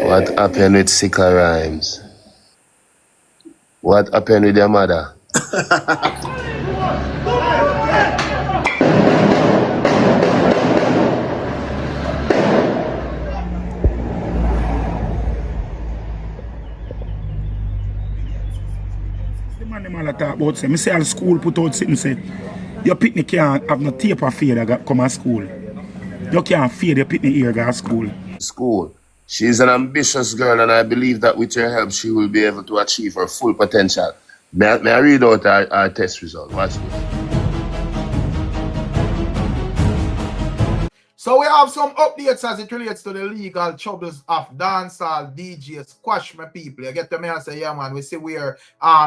What happened with Sika Rhymes? What happened with your mother? The man them all talk about say, me say all school put out something say, your picnic can't have no tape or fade that come to school. You can't fade your picnic ear go to school. School. She's an ambitious girl, and I believe that with your help, she will be able to achieve her full potential. May I read out our test result? Watch this. So we have some updates as it relates to the legal troubles of dancehall DJ Squash, my people. You get to me and say, yeah, man, we see where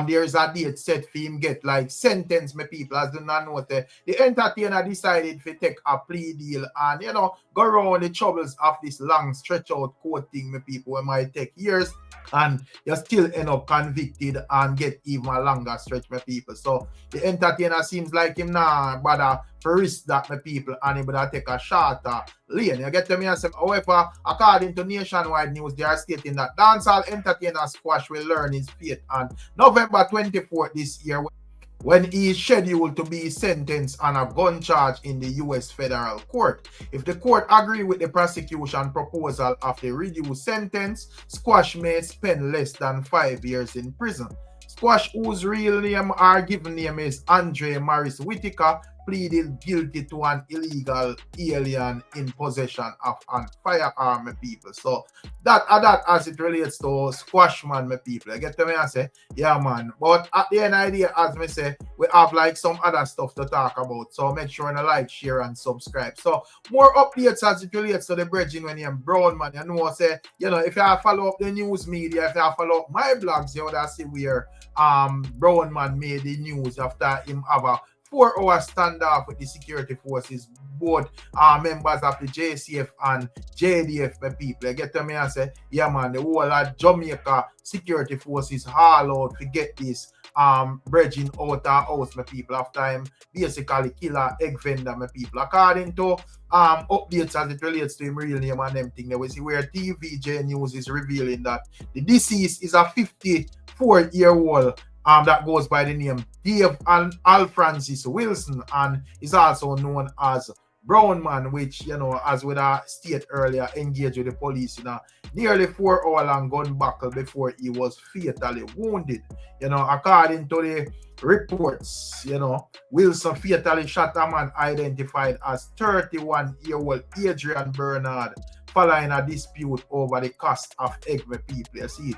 there is a date set for him get like sentence, my people, as do not know the entertainer decided to take a plea deal and, you know, go around the troubles of this long stretch out court thing, my people, it might take years and you still end up convicted and get even a longer stretch, my people. So the entertainer seems like him now, but for risk that, my people, and he would take a shorter lane. You get to me and say, however, according to Nationwide News, they are stating that dancehall entertainer Squash will learn his fate on November 24th this year when he is scheduled to be sentenced on a gun charge in the U.S. federal court. If the court agree with the prosecution proposal of the reduced sentence, Squash may spend less than 5 years in prison. Squash, whose real name or given name is Andre Morris Whitaker, pleaded guilty to an illegal alien in possession of a firearm, my people. So that as it relates to Squash, man, my people. I get to me and say, yeah, man. But at the end of the day, as me say, we have like some other stuff to talk about. So make sure to like, share, and subscribe. So more updates as it relates to the bridging when you're Brown, man. You know, say, you know, if you follow up the news media, if you follow up my blogs, you would see where Brown man made the news after him have a 4-hour standoff with the security forces, both members of the JCF and JDF, my people. You get to me and say, yeah, man, the whole of Jamaica security forces haul out to get this bridging out our house, my people, after him basically kill a egg vendor, my people. According to updates as it relates to him real name and them thing, we see where TVJ News is revealing that the deceased is a 54-year-old that goes by the name Dave Al Francis Wilson, and is also known as Brown Man, which, you know, as with I stated earlier, engaged with the police in a nearly 4-hour-long gun battle before he was fatally wounded. You know, according to the reports, you know, Wilson fatally shot a man identified as 31-year-old Adrian Bernard following a dispute over the cost of egg, my people. You see it.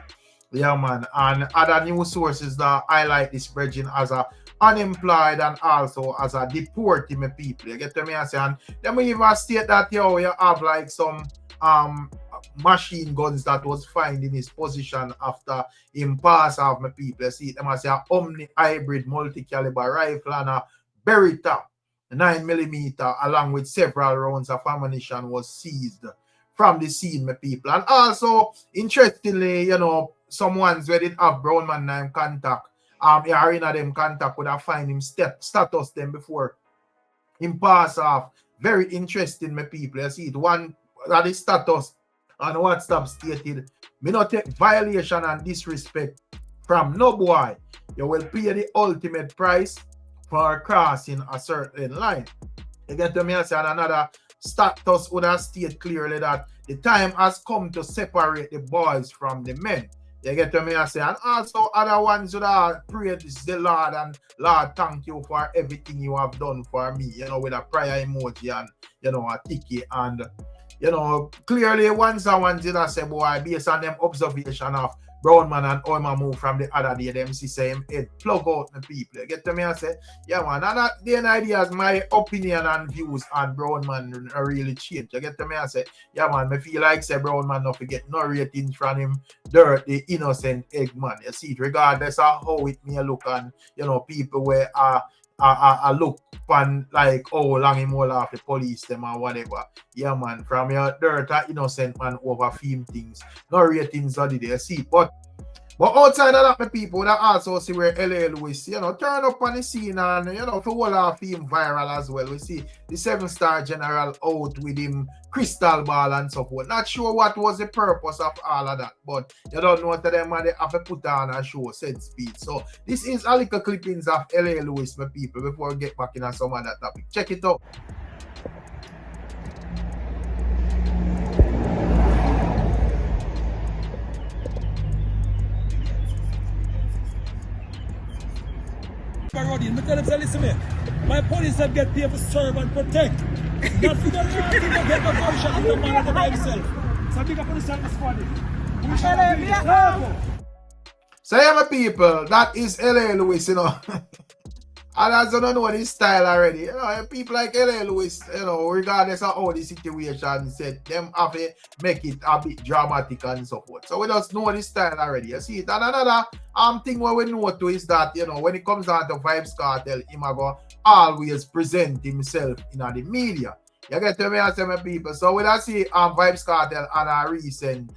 Yeah, man. And other news sources that highlight this bridging as a unemployed and also as a deported, my people. You get to me and say, and then we even state that you have like some machine guns that was found in his possession after him pass off, my people. You see them as a Omni hybrid multi-caliber rifle and a Beretta 9mm along with several rounds of ammunition was seized from the scene, my people. And also, interestingly, you know, some ones where did have Brown Man name contact, arena them contact would have find him status them before him pass off. Very interesting, my people. You see it, one that is status on WhatsApp stated, me not take violation and disrespect from no boy. You will pay the ultimate price for crossing a certain line. You get to me and say, and another status would have stated clearly that the time has come to separate the boys from the men. You get to me and say, and also other ones would have praised the Lord and Lord, thank you for everything you have done for me, you know, with a prayer emoji and, you know, a ticket. And, you know, clearly ones did I say, boy, based on them observation of Brown Man and Oima move from the other day, them see say him head plug out the people. You get to me and say, yeah, man, and that the ideas, my opinion and views on Brown Man are really changed. You get to me and say, yeah, man, I feel like say Brown Man not forget no ratings from him dirt, the innocent egg man. You see it, regardless of how it may look, and you know, people where I look upon like, oh, long him all off the police them or whatever. Yeah, man, from your dirt innocent man over film things. No ratings are there. See, but But outside of that, my people, we also see where LA Lewis, turn up on the scene and, for all our film viral as well. We see the 7-star general out with him crystal ball and so forth. Not sure what was the purpose of all of that, but you don't know what them and they have to put on a show, said speed. So this is a little clippings of LA Lewis, my people, before we get back in on some other topic. Check it out. Listen me. My police have get paid to serve and protect. Not for the law to get the gunshot in the man by himself. So big up on the service squad. So yeah, my people, that is LA Lewis, And as you don't know this style already, people like LA Lewis, regardless of how the situation said, them have to make it a bit dramatic and so forth. So we just know this style already. You see it. And another thing what we know too is that, when it comes down to Vybz Kartel, him go always present himself in the media. You get to me and say, my people. So we don't see Vybz Kartel on a recent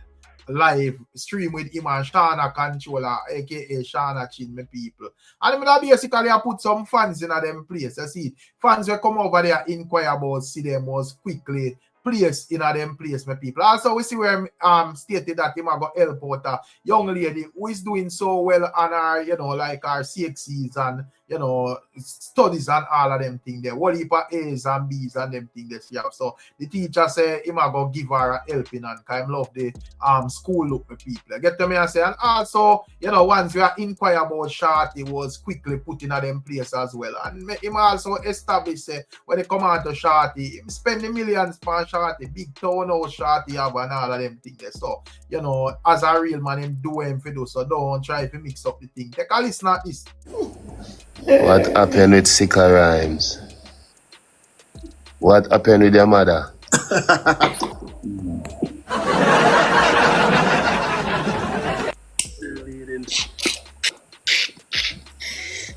live stream with him and Shana Controller, aka Shana Chin, my people. And I basically I put some fans in them place. You see, fans will come over there, inquire about, see them was quickly placed in them place, my people. Also, we see where stated that him go help out a young lady who is doing so well on her, like her CXCs and studies and all of them things there. What heap of A's and B's and them things that she have. So the teacher say him go give her a helping and kind love the school look with people. Get to me and say, and also, once we are inquire about Shorty was quickly put in them place as well. And him also establish when they come out to Shorty, him spend the millions for Shorty, big townhouse Shorty have and all of them things there. So, as a real man, him do him for do. So don't try to mix up the thing. Take a listen at this. What happened with Sika Rhymes? What happened with your mother?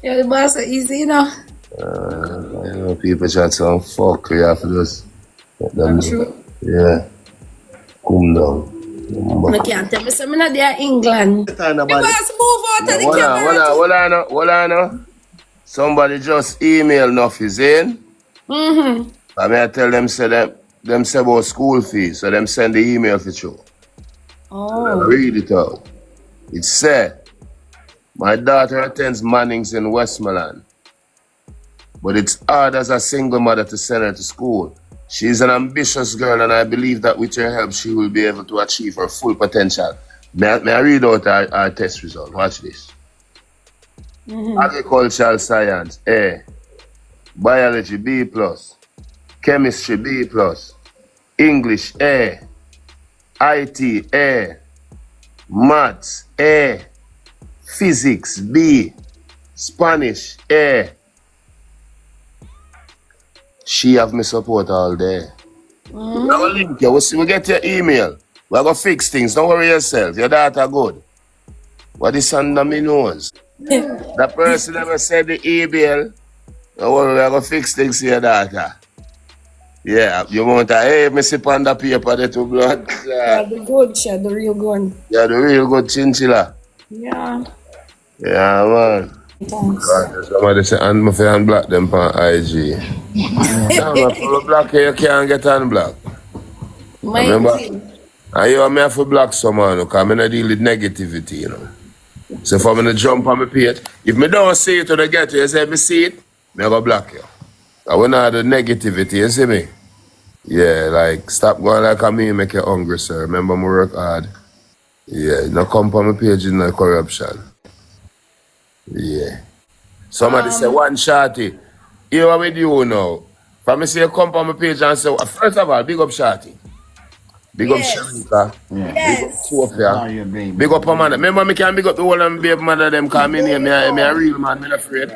Yeah, the boss are easy, People chat some fuck. We have to just let them True. Yeah. Come down. I can't tell me something not there England. The boss move out of the camera. Hold on. Somebody just email Nuffy's in. I tell them say about school fees, so them send the email for you. Oh. Read it out. It said, my daughter attends Manning's in Westmoreland, but it's hard as a single mother to send her to school. She's an ambitious girl, and I believe that with your help, she will be able to achieve her full potential. May I read out our test result? Watch this. Agricultural science, A. Biology, B+. Chemistry, B+. English, A. IT, A. Maths, A. Physics, B. Spanish, A. She have me support all day. Now we'll link you. We get your email. We're going to fix things. Don't worry yourself. Your data good. What is under me nose? The person ever said the email. Don't worry, we're going to fix things to your data. Yeah, you want to, hey, me sip on the paper, the two blood. Yeah, the good shit, the real good. Yeah, the real good chinchilla. Yeah. Yeah, man. Thanks. Somebody say, and my friend black them on IG. Yeah, man, for black you can't get unblock. Remember? And you have to block someone because I don't deal with negativity, So if I'm going to jump on my page, if me don't see it when I get you, you say, me see it, I'm going to block you. I want to have the negativity, you see me? Yeah, like, stop going like a me, make you hungry, sir. Remember, me work hard. Yeah, no come on my page in the corruption. Yeah. Somebody say, one Shorty, here with you now. If I say you come on my page and say, first of all, big up Shorty. Big up Shanika. Yes. Big up Sophia. Big up Amanda. Remember, me can big up the whole of baby mother them come in here. Me a real man, me not afraid.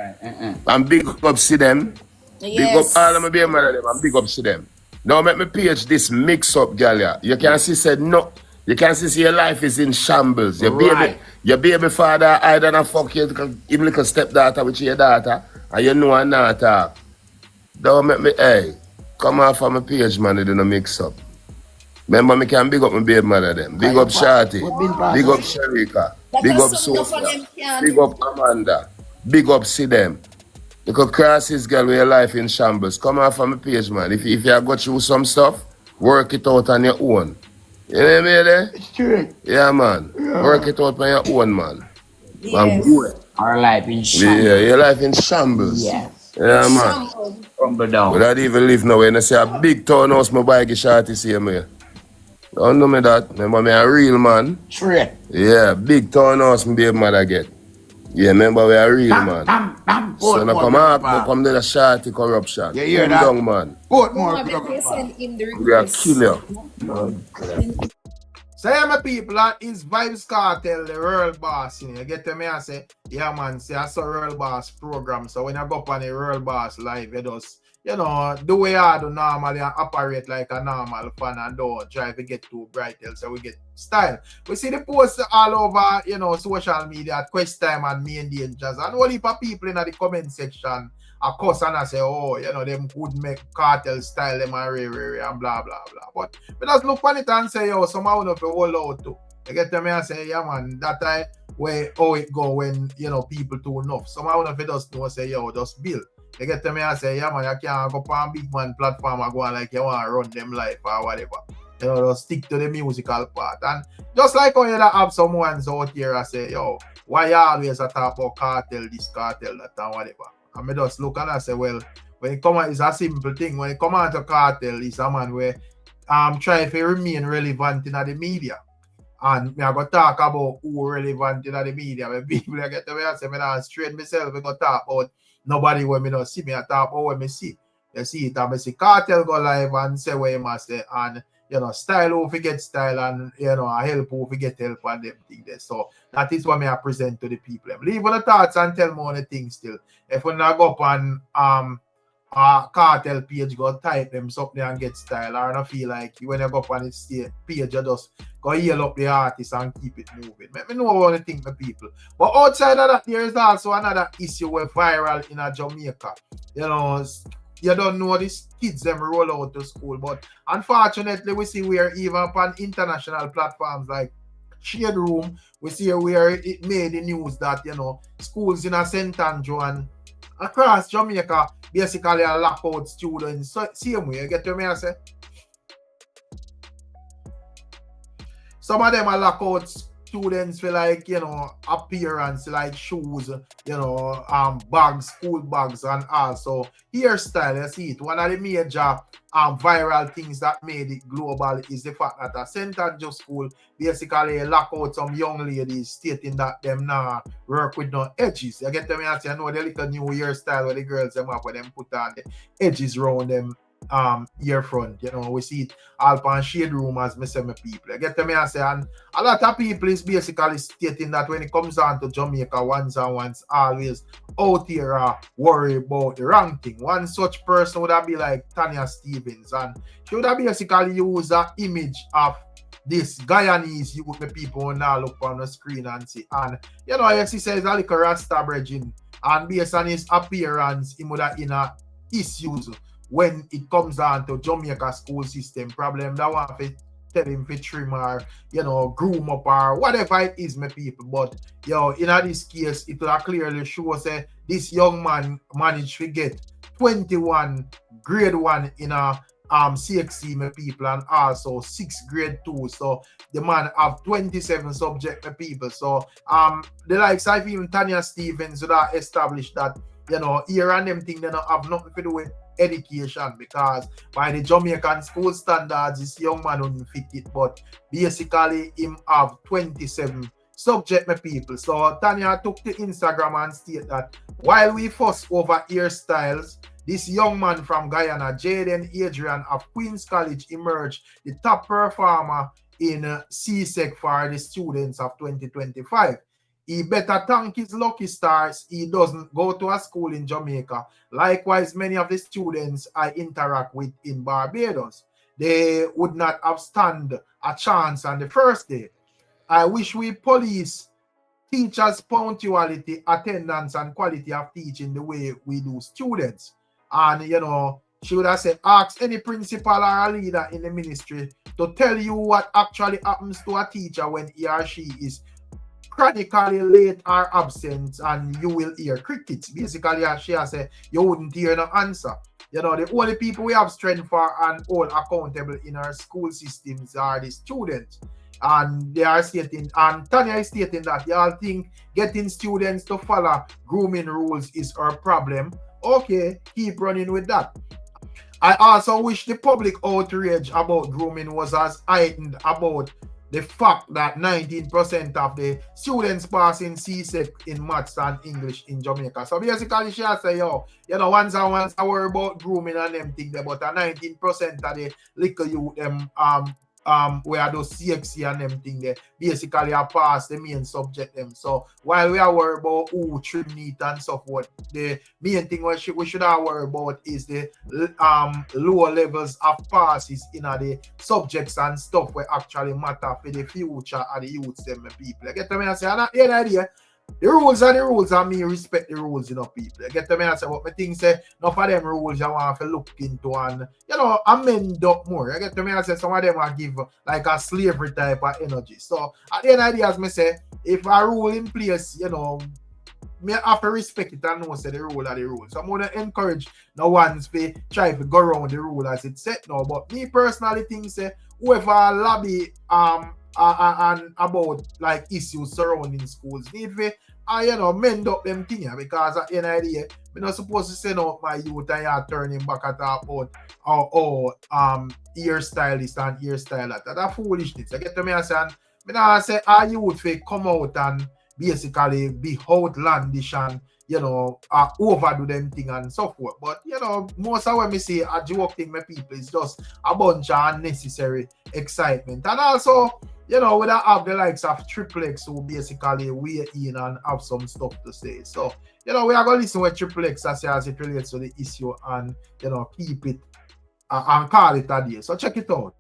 And big up see them. Yes. Big up all of my baby mother them and big up see them. Now make me page this mix up, gal. You can see said no. You can see your life is in shambles. Your baby father either not fuck you, even like a stepdaughter with your daughter, and you know I'm not talk. Don't make me, hey, come off of my page, man, it don't mix up. Remember, me can big up my baby mother them. Big up Shorty. Big up Sharika. Big up Sophia. Big up Amanda. Big up see them. Because Crosses girl with your life in shambles. Come off from my page, man. If you go through some stuff, work it out on your own. You know what I mean? It's true. Yeah, man. Yeah. Work it out on your own, man. Yes. Our life in shambles. Yeah, your life in shambles. Yes. Yeah, man. Crumble down. We don't even live now. When I say a big townhouse, my buy a Shorty see me. Don't know me that. Remember me a real man. True. Yeah, big townhouse me baby mother get. Yeah, remember we a real man. So now come up, now come to the Shorty corruption. Yeah, hear that? Down, man. Portmore. We are kill you. So yeah, my people, that is Vybz Kartel, the World Boss. You know, you get to me and say, yeah man, say I saw World Boss program. So when I go up on a World Boss live, you just, you know, do way I do normally and operate like a normal fan and don't try to get too bright so we get style. We see the posts all over, you know, social media at Quest Time and Me and Dangers. And all heap of people in the comment section a cuss and I say, oh, you know, them could make cartel style them and and blah blah blah. But we just look on it and say, yo, somehow enough to hold out too. You get to me and say, yeah man, that time where how it go when you know people too enough. Somehow enough it just know say, yo, just build. You get to me and say, yeah man, you can't go on big man platform and go on like you want to run them life or whatever. You know, just stick to the musical part. And just like how you have some ones out here and say, yo, why you always talk about cartel, this cartel, that and whatever. And I just look and I say, well, when it come out, it's a simple thing. When it come out to cartel, it's a man where try to remain relevant in the media. And I go talk about who relevant in the media. When people get to me and say, I straight myself, I go talk about nobody when me don't see me, I talk about when me see. You see it, and I see cartel go live and say what you must say, and you know, style who forget style, and you know, help who forget help and them things there. So that is what I present to the people. Leave on the thoughts and tell me on the things still. If we not go up on cartel page, go type them something and get style, or I feel like when you go up on its page, you just go heal up the artist and keep it moving. Let me know what you think, the people. But outside of that, there is also another issue with viral in Jamaica. You know, you don't know these kids them roll out to school, but unfortunately we see where even upon international platforms like Shade Room, we see where it made the news that, you know, schools in St. Andrew and across Jamaica basically are lock out students. So same way, you get to me and say some of them are lock out students for like, you know, appearance, like shoes, you know, bags, school bags, and also hairstyle. You see it. One of the major viral things that made it global is the fact that a St. Andrew school basically lock out some young ladies stating that them now work with no edges. You get them and say, I know the little new hairstyle where the girls them have when them put on the edges around them ear front. You know, we see it all on Shade Room as me say my people. You get me and say, and a lot of people is basically stating that when it comes down to Jamaica, ones and ones always out here worry about the wrong thing. One such person would have be like Tanya Stevens, and she would have basically use an image of this Guyanese youth the people now look on the screen and see. And you know, yes, he says a little Rasta bridging, and based on his appearance, he would have in a issues when it comes down to Jamaica school system problem that want to tell him to trim or, you know, groom up or whatever it is, my people. But, yo, in this case, it will clearly show say this young man managed to get 21 grade 1 in a CXC, my people, and also 6 grade 2. So the man have 27 subject, my people. So the likes of even Tanya Stevens would have established that, you know, here and them thing they don't have nothing to do with education, because by the Jamaican school standards, this young man wouldn't fit it, but basically him have 27 subject, my people. So Tanya took to Instagram and stated that while we fuss over hairstyles, this young man from Guyana, Jaden Adrian of Queen's College, emerged the top performer in CSEC for the students of 2025. He better thank his lucky stars he doesn't go to a school in Jamaica. Likewise, many of the students I interact with in Barbados, they would not have stand a chance on the first day. I wish we police teachers' punctuality, attendance, and quality of teaching the way we do students. And, you know, she would have said, ask any principal or a leader in the ministry to tell you what actually happens to a teacher when he or she is chronically late or absent and you will hear crickets. Basically, as she has said, you wouldn't hear no answer. You know, the only people we have strength for and all accountable in our school systems are the students. And they are stating, and Tanya is stating that y'all think getting students to follow grooming rules is our problem. Okay, keep running with that. I also wish the public outrage about grooming was as heightened about the fact that 19% of the students passing CSEC in maths and English in Jamaica. So basically, she has said, yo, you know, once I worry about grooming and them things, but 19% of the little youth, where those CXC and them thing they basically are past the main subject them. So while we are worried about who trim neat and so forth, the main thing we should have worried about is the lower levels of passes in the subjects and stuff where actually matter for the future of the youths them people. I get to me and say, and at the end of the day, the rules are the rules, and me respect the rules, you know, people. You get to me and say, but my thing say, enough of them rules you want to look into and, you know, amend up more. You get to me and say, some of them will give like a slavery type of energy. So, at the end of the day, as me say, if a rule in place, you know, me have to respect it and know say the rule are the rules. So I'm going to encourage no one's to try to go around the rule as it's set now. But me personally think say, whoever lobby and about like issues surrounding schools need to you know, mend up them things, because at the end of the day, we're not supposed to send out my youth and you're turning back at about hairstylist and hairstyle. That's foolishness. You get to me and say, I say our youth will come out and basically be outlandish and, you know, overdo them thing and so forth. But, you know, most of when me say a joke thing, my people, is just a bunch of unnecessary excitement. And also, you know, we don't have the likes of Tripx who basically weigh in and have some stuff to say. So, you know, we are going to listen with Tripx as it relates to the issue and, you know, keep it and call it a day. So check it out.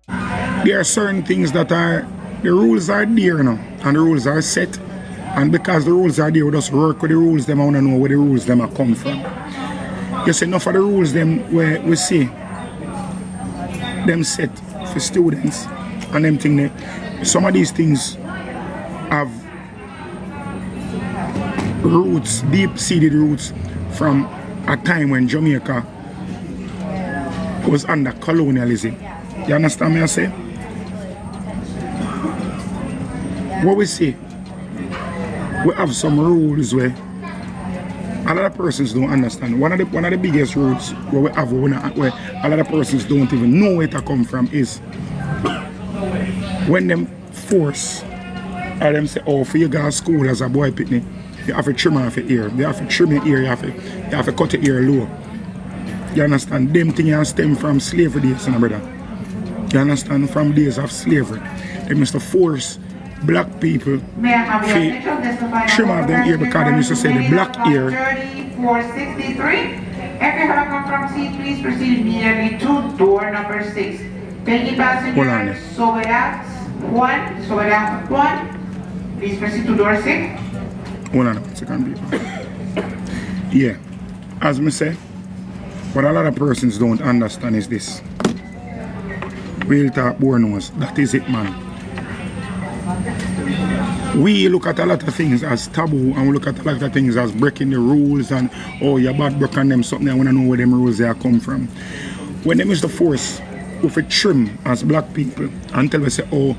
There are certain things that are, the rules are there now, and the rules are set. And because the rules are there, we just work with the rules, them I want to know where the rules them are come from. You see, enough of the rules them where we see them set for students and them thing there. Some of these things have roots, deep-seated roots from a time when Jamaica was under colonialism. You understand me I say? What we see, we have some rules where a lot of persons don't understand. One of the biggest rules where we have where a lot of persons don't even know where to come from is when them force or them say, oh, for you go to school as a boy picnic, you have to trim off your ear. You have to trim your ear, you have to cut your ear low. You understand? Them things stem from slavery days, you know, brother. You understand? From days of slavery. They used to force black people to trim off them ear because they used to say the black ear. 3463. If you have come from seat, please proceed immediately to door number 6. Peggy passenger, Soberat 1. Please proceed to door 6. Hold on a second, people. Yeah, as me say, what a lot of persons don't understand is this. Real talk, born knows, that is it, man. We look at a lot of things as taboo, and we look at a lot of things as breaking the rules and, oh, you're bad breaking them something, I want to know where them rules they come from. When them is the force, with a trim as black people until we say, oh,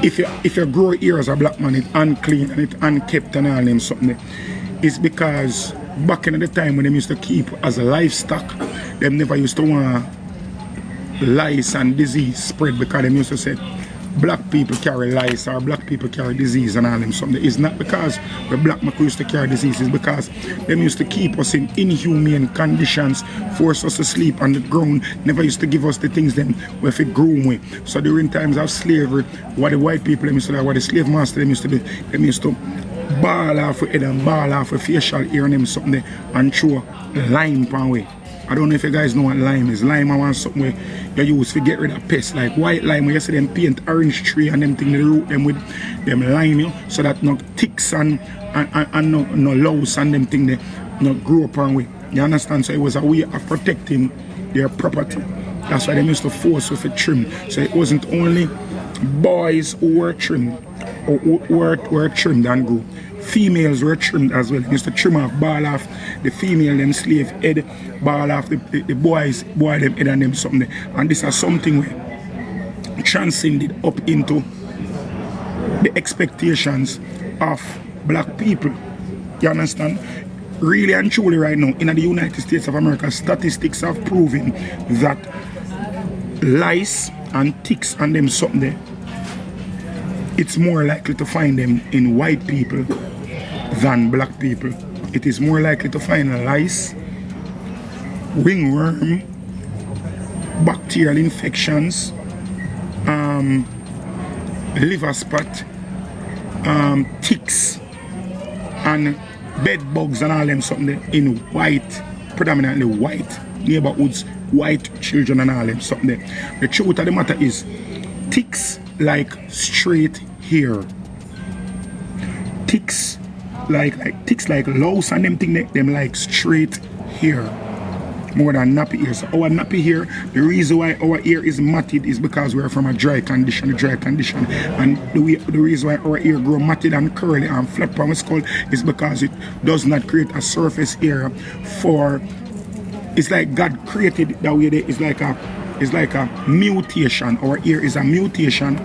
if you grow ear as a black man, it's unclean and it's unkept and all them something, it's because back in the time when they used to keep as a livestock, them never used to want lice and disease spread because they used to say black people carry lice or black people carry disease and all them something. It's not because the black people used to carry disease, it's because them used to keep us in inhumane conditions, force us to sleep on the ground, never used to give us the things them we fit groom with. So during times of slavery, what the white people them used to do, what the slave master them used to do, them used to ball off with head and ball off with facial hair and them something and throw lime pan way. I don't know if you guys know what lime is. Lime I want something where you use to get rid of pests, like white lime where you see them paint orange tree and them thing they root them with them lime, you know, so that no ticks and no louse and them thing they not grow up on way. You understand? So it was a way of protecting their property. That's why they used to force with a trim. So it wasn't only boys who were trimmed, or who were trimmed and grew. Females were trimmed as well. They used to trim off, ball off the female, them slave head, ball off the boy them head and them something. And this is something where transcended up into the expectations of black people. You understand? Really and truly right now, in the United States of America, statistics have proven that lice and ticks and them something there, it's more likely to find them in white people than black people. It is more likely to find lice, ringworm, bacterial infections, liver spot, ticks, and bed bugs and all them something there in white, predominantly white neighborhoods, white children and all them something there. The truth of the matter is, ticks like straight hair. Ticks like louse and them thing them like straight hair more than nappy hair. So our nappy hair, the reason why our hair is matted is because we are from a dry condition, and the reason why our hair grow matted and curly and flat on our skull is because it does not create a surface area for, it's like God created it that way. It's like a mutation. Our hair is a mutation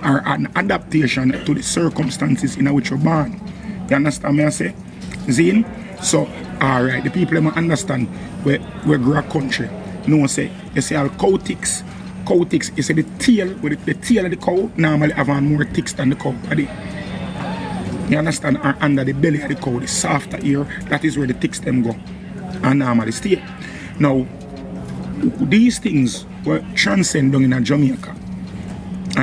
or an adaptation to the circumstances in which you're born. You understand me I say? Zine? So, alright, the people that understand where grow a country. No say, you say all cow ticks, you say the tail of the cow normally have more ticks than the cow body. You understand? Or under the belly of the cow, the softer ear, that is where the ticks them go and normally stay. Now, these things were transcend down in Jamaica.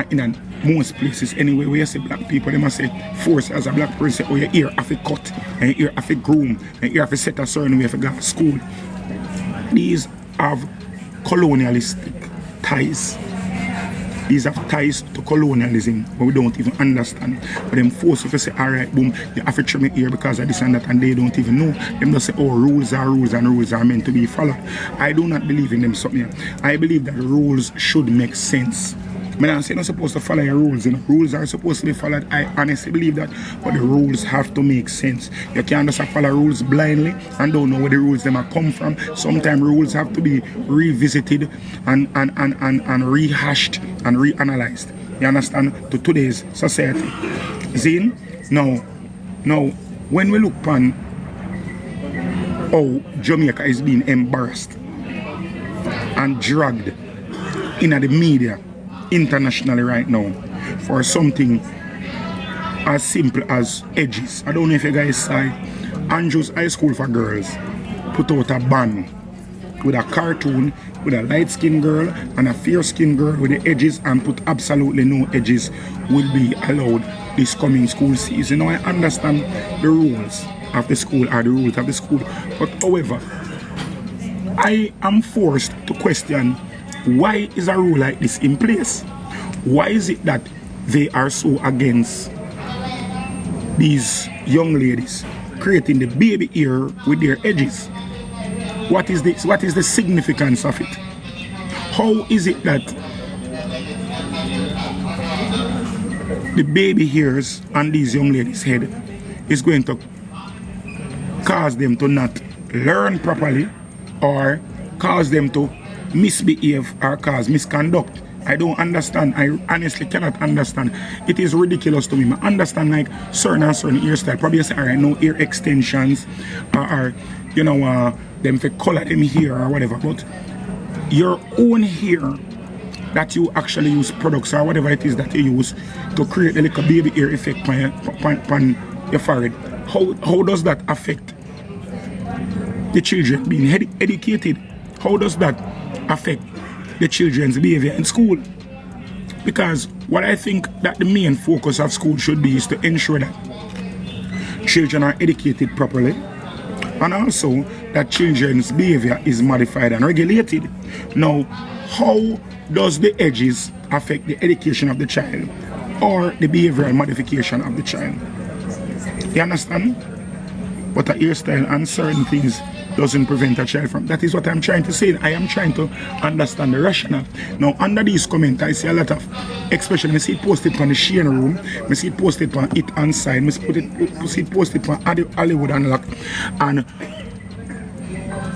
In most places anyway, where you see black people, they must say, force as a black person, oh, your ear have to cut, and your ear have to groom, and your ear have to set a certain way if you go to school. These have colonialistic ties. These have ties to colonialism, but we don't even understand. But them force if you say, alright, boom, you have to trim your ear because of this and that, and they don't even know. Them just say, oh, rules are rules and rules are meant to be followed. I do not believe in them something. I believe that rules should make sense. I don't say you're not supposed to follow your rules. You know? Rules are supposed to be followed. I honestly believe that, but the rules have to make sense. You can't just follow rules blindly and don't know where the rules them are come from. Sometimes rules have to be revisited and rehashed and reanalyzed. You understand? To today's society. Zine? Now, when we look upon how Jamaica is being embarrassed and dragged in the media internationally right now for something as simple as edges. I don't know if you guys saw Andrews High School for Girls put out a ban with a cartoon with a light-skinned girl and a fair-skinned girl with the edges, and put absolutely no edges will be allowed this coming school season. Now I understand the rules of the school are the rules of the school, but however, I am forced to question, why is a rule like this in place? Why is it that they are so against these young ladies creating the baby ear with their edges? What is this? What is the significance of it? How is it that the baby hairs on these young ladies' head is going to cause them to not learn properly, or cause them to misbehave, or cause misconduct? I don't understand. I honestly cannot understand. It is ridiculous to me. I understand like certain hairstyle. Probably say, alright, no ear extensions, or you know, them to color them hair or whatever. But your own hair that you actually use products or whatever it is that you use to create a little baby hair effect on your forehead, how does that affect the children being educated? How does that affect the children's behavior in school? Because what I think that the main focus of school should be is to ensure that children are educated properly, and also that children's behavior is modified and regulated. Now, how does the edges affect the education of the child or the behavioral modification of the child? You understand? But a hairstyle and certain things doesn't prevent a child from. That is what I'm trying to say. I am trying to understand the rationale. Now, under these comments, I see a lot of, especially, I see it posted on the Shane room, I see it posted on It On Side, I see it posted on Hollywood Unlock, and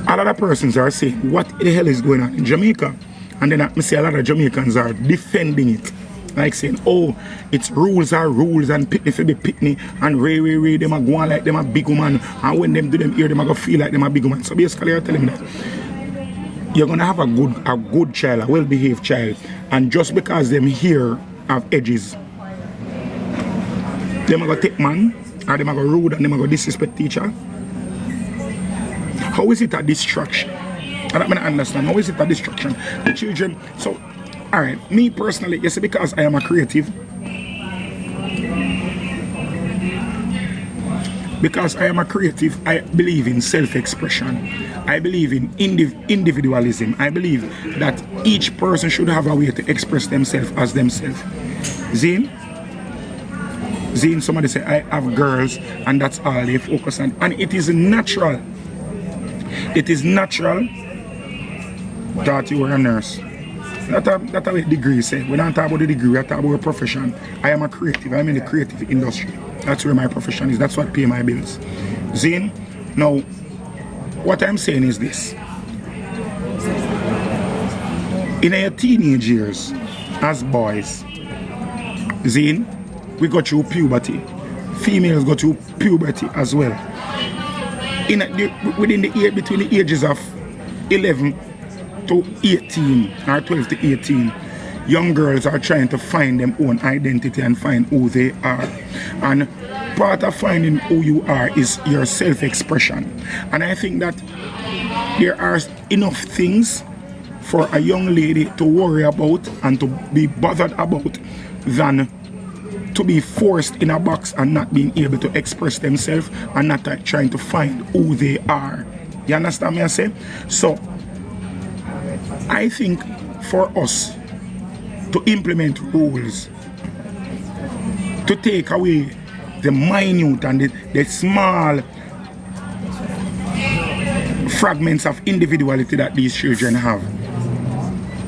a lot of persons are saying, what the hell is going on in Jamaica? And then I see a lot of Jamaicans are defending it. Like saying, oh, it's rules are rules and pitney for be pitney and ray, them are going like them a big woman, and when them do them here, them are going to feel like them a big woman. So basically you're telling me that you're going to have a good child, a well-behaved child, and just because them here have edges, them are going to take man, or them are going to rude and them are going to disrespect teacher. How is it a distraction? I don't understand. How is it a distraction? The children, so alright, me personally, you see, because I am a creative, I believe in self-expression. I believe in individualism. I believe that each person should have a way to express themselves as themselves. Zine, somebody say, I have girls and that's all they focus on. And it is natural. It is natural that you are a nurse. That's what the degree say. We don't talk about the degree, we talk about a profession. I am a creative, I'm in the creative industry. That's where my profession is, that's what pay my bills. Zine, now, what I'm saying is this. In our teenage years, as boys, Zine, we go through puberty. Females go through puberty as well. Between the ages of 11 to 18 or 12 to 18, young girls are trying to find their own identity and find who they are. And part of finding who you are is your self-expression. And I think that there are enough things for a young lady to worry about and to be bothered about than to be forced in a box and not being able to express themselves and not trying to find who they are. You understand me I say? So I think for us to implement rules, to take away the minute and the small fragments of individuality that these children have,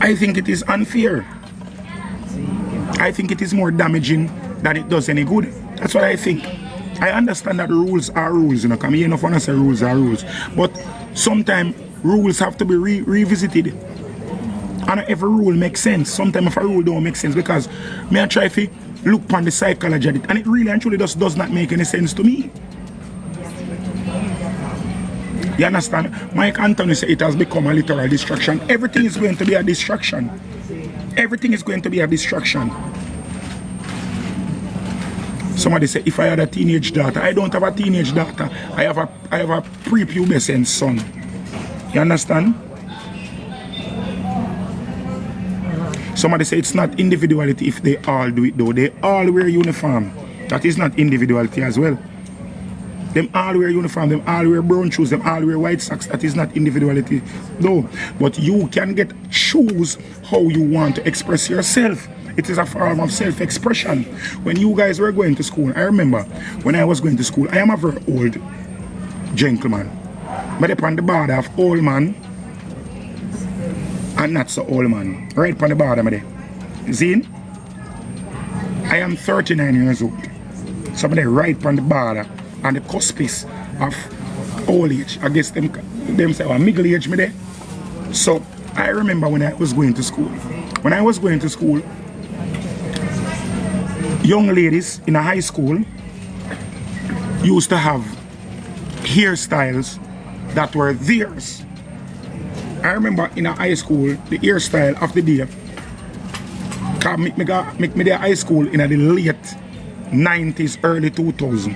I think it is unfair. I think it is more damaging than it does any good. That's what I think. I understand that rules are rules, you know, because I enough want to say rules are rules. But sometimes rules have to be revisited. And every rule makes sense. Sometimes if a rule don't make sense, because me I try to look upon the psychology of it, and it really and truly just does not make any sense to me. You understand? Mike Anthony said it has become a literal distraction. Everything is going to be a distraction. Everything is going to be a distraction. Somebody said, if I had a teenage daughter, I don't have a teenage daughter. I have a prepubescent son. You understand? Somebody say it's not individuality if they all do it though. They all wear uniform. That is not individuality as well. Them all wear uniform, them all wear brown shoes, them all wear white socks. That is not individuality though. But you can choose how you want to express yourself. It is a form of self-expression. When you guys were going to school, I remember when I was going to school, I am a very old gentleman. But upon the border of old man and not so old man. Right upon the border, my day. Zine? I am 39 years old. Somebody right upon the border and the cuspice of old age. I guess them say, oh, middle age, me there. So I remember when I was going to school. When I was going to school, young ladies in a high school used to have hairstyles that were theirs. I remember in a high school, the hairstyle of the day, make me there high school in the late 90s, early 2000s.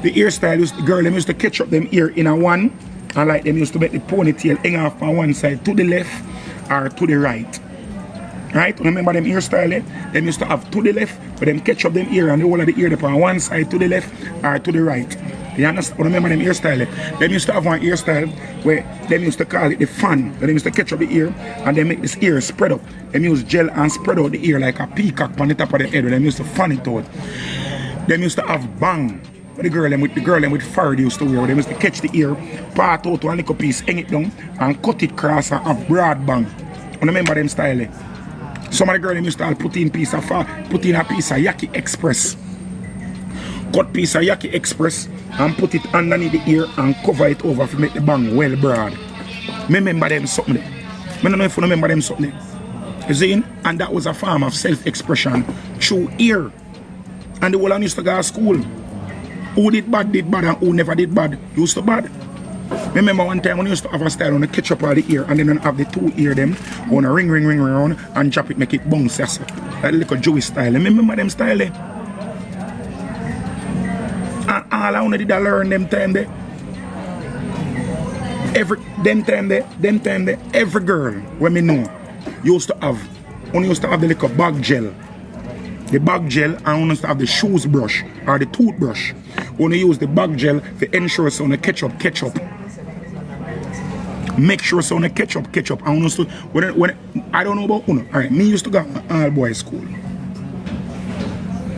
The hairstyle, the girl them used to catch up them ear in a one, and like them used to make the ponytail hang off on one side to the left or to the right. Right? Remember them hairstyle there? Them used to have to the left, but them catch up them ear and the whole of the ear on one side to the left or to the right. You understand? Remember them hairstyle there? Them used to have one hairstyle where them used to call it the fan. Them used to catch up the ear and they make this ear spread up. Them use gel and spread out the ear like a peacock on the top of the head. Them used to fan it out. Them used to have bang. the girl them with fur used to wear. They used to catch the ear, part out to a little piece, hang it down, and cut it across a broad bang. I remember them style. Some of the girls them used to put in a piece of Yaki Express. Cut piece of Yaki Express and put it underneath the ear and cover it over to make the bang well broad. Me remember them something there. I don't know if you remember them something there. You see? And that was a form of self-expression through ear. And the whole of used to go to school. Who did bad and who never did bad used to bad. Remember one time when you used to have a style on the ketchup of the ear and then have the two ear them on a ring around and drop it, make it bounce. Yes, that little Jewish style. Remember them style there? And all I only did I learn them time there. Every girl when me know used to have the little bag gel. The bag gel and used to have the shoes brush or the toothbrush. When you use the bag gel to ensure so on the ketchup. Make sure so on the ketchup. And used to, when I don't know about Uno. Alright, me used to go to all boys school.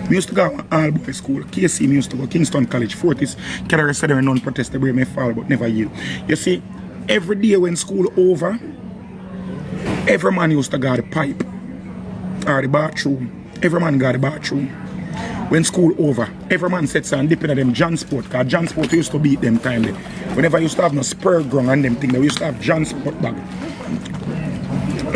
KC me used to go Kingston College, Fortis, Keller said there non-protest the way may fall but never yield. You see, every day when school over, every man used to go to the pipe or the bathroom. Every man got the bathroom. When school over, every man sits and dip in them John Sport, because John Sport used to beat them time. Whenever you used to have no spur ground and them thing, they used to have John Sport bag.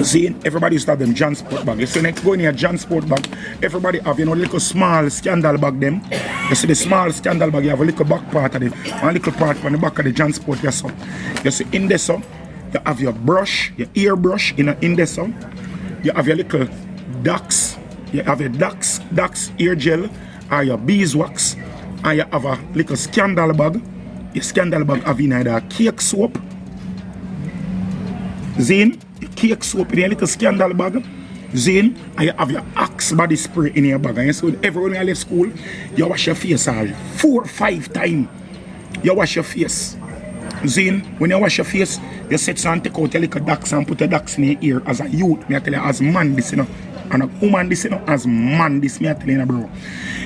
See, everybody used to have them John Sport bag. You see, next going in a John Sport bag, everybody have, little small scandal bag them. You see the small scandal bag, you have a little back part of it, one little part on the back of the John Sport, yes, so. You see, in there, so, you have your brush, your ear brush in there, so. You have your little ducks. You have a Dax ear gel or your beeswax, and you have a little scandal bag. Your scandal bag have in either cake soap. Zane, cake soap in your little scandal bag. Zane, and you have your Axe body spray in your bag. And so everyone you leave school, you wash your face 4 or 5 times. You wash your face. Zane, when you wash your face, you sit and take out your little Dax and put the Dax in your ear as a youth. Me I tell you, as man, this, and a woman this, as man this, me I tell you, bro.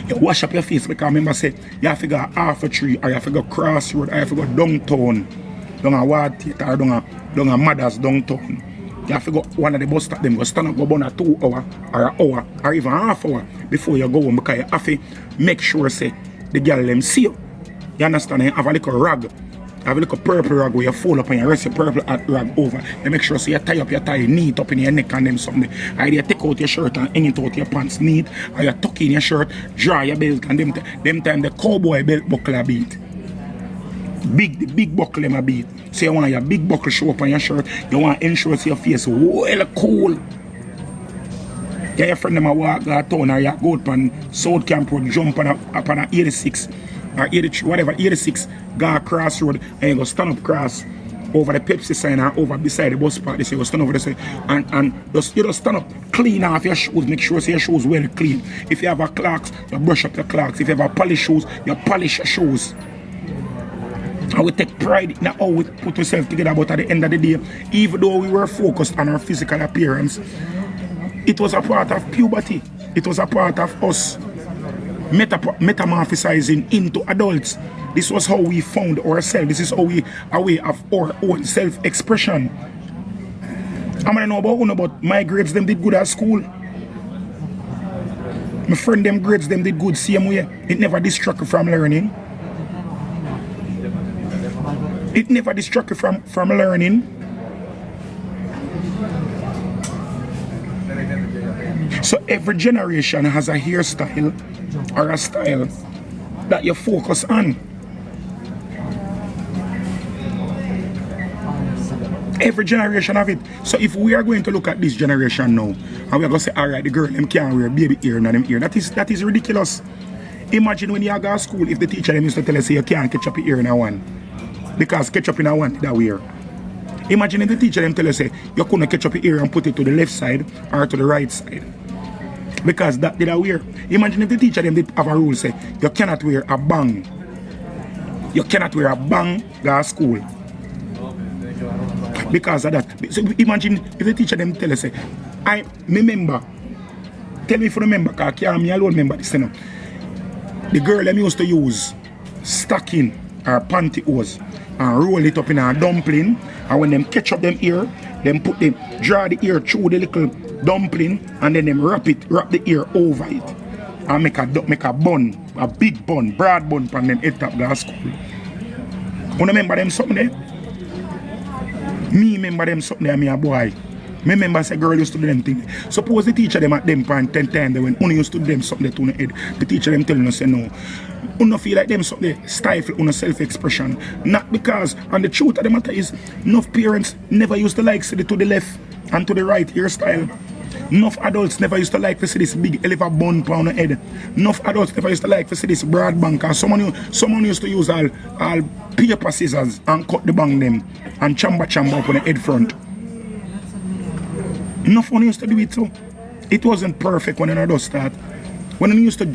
You wash up your face because remember say you have to go half a tree or you have to go crossroad or you have to go downtown, down a ward theater or down a mother's downtown. You have to go one of the bus stop them, go stand up go about a 2 hour or an hour or even half hour before you go home because you have to make sure say the girl them see you. You understand? You have a little rag. Have a little purple rag where you fold up and you rest your purple rag over. You make sure so you tie up your tie neat up in your neck and them something. Either you take out your shirt and hang it out your pants neat, or you tuck in your shirt, draw your belt, and them time the cowboy belt buckle a beat. The big buckle them a beat. So you want your big buckle show up on your shirt, you want to ensure so your face well cool. Yeah, your friend them a walk to town or you go up on South Camp Road, jump on a 86 or 83, whatever, 86, go across road and you go stand up cross over the Pepsi sign or over beside the bus park. They say you go stand over there and you just stand up, clean off your shoes, make sure so your shoes well clean. If you have a clocks, you brush up your clocks. If you have a polish shoes, you polish your shoes. And we take pride in how we put ourselves together, but at the end of the day, even though we were focused on our physical appearance, it was a part of puberty. It was a part of us metamorphosizing into adults. This was how we found ourselves. This is how we a way of our own self-expression. I mean, I know about Uno, but my grades them did good at school. My friend them grades them did good same way. It never distracted from learning. It never distracted from learning. So every generation has a hairstyle or a style that you focus on. Every generation have it. So if we are going to look at this generation now, and we are going to say, alright, the girl them can't wear baby ear in them ear. That is ridiculous. Imagine when you go to school, if the teacher them used to tell us you can't catch up your ear in a one. Because catch up in a one that wear. Imagine if the teacher them tell us you couldn't catch up your ear and put it to the left side or to the right side. Because that did I wear. Imagine if the teacher them did have a rule say you cannot wear a bang. You cannot wear a bang go to school. Because of that. So imagine if the teacher them tell us say, I remember. Tell me if you remember, because I me alone remember this. The girl them used to use stocking or pantyhose and roll it up in a dumpling, and when them catch up them ear, them draw the ear through the little dumpling, and then them wrap the ear over it and make a bun, a big bun, broad bun from them head top of school. You remember them something there? Me remember them something there, me a boy. Me remember say girl used to do them thing. Suppose the teacher them at them point 10 times when only used to do them something to the head. The teacher them telling us say no. You feel like them something stifle on self-expression. Not because, and the truth of the matter is, enough parents never used to like see the to the left and to the right hairstyle. Enough adults never used to like to see this big elephant bun on the head. Enough adults never used to like to see this broad bank. And someone used to use all paper scissors and cut the bang them and chamber up on the head front. Enough one used to do it too. It wasn't perfect when I does start. When I used to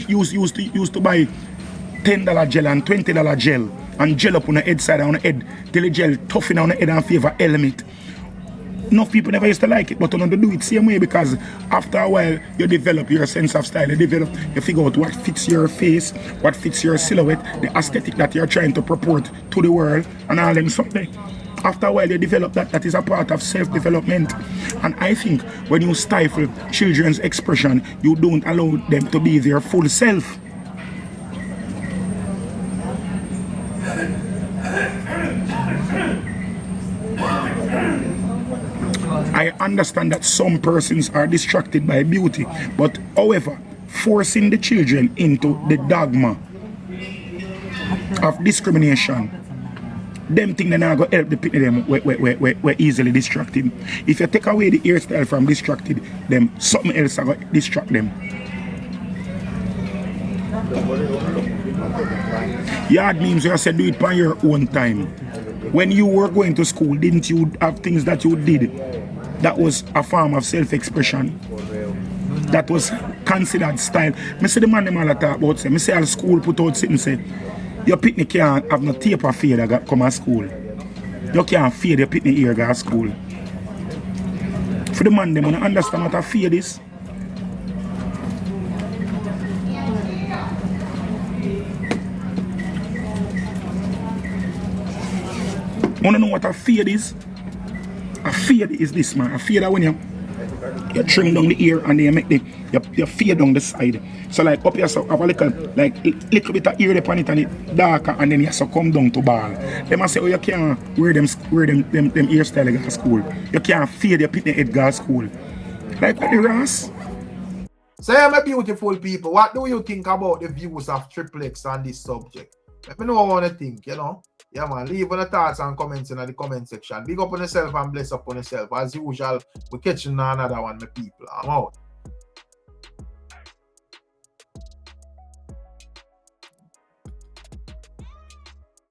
buy $10 gel and $20 gel and gel up on the head side on the head till the gel toughen on the head and favor helmet. Enough people never used to like it, but you don't do it same way because after a while you develop your sense of style. You figure out what fits your face, what fits your silhouette, the aesthetic that you're trying to purport to the world and all them something. After a while you develop that is a part of self-development. And I think when you stifle children's expression, you don't allow them to be their full self. I understand that some persons are distracted by beauty, but however, forcing the children into the dogma of discrimination, them thing they're not going to help the people them we're easily distracted. If you take away the hairstyle from distracted, them something else are going to distract them. Yard memes, you said do it by your own time. When you were going to school, didn't you have things that you did that was a form of self-expression? That was considered style. I say the man them all talk about say, I say all school put out sitting say, your picnic can't have no tape or fade that come to school. You can't fade your picnic ear go to school. For the man them, I understand what a fade is. Want to know what a fade is? A fade is this, man. A fade when you trim down the ear and then you make you fade down the side. So like up here so have a little bit of ear upon it and it darker and then you so come down to ball. They must say, oh, you can't wear them hairstyle at school. You can't fade your picnic head at school. Like what the Ross? So yeah, my beautiful people, what do you think about the views of Tripx on this subject? Let me know what I want to think, you know. Yeah, man, leave your thoughts and comments in the comment section. Big up on yourself and bless up on yourself. As usual, we're catching another one, my people. I'm out.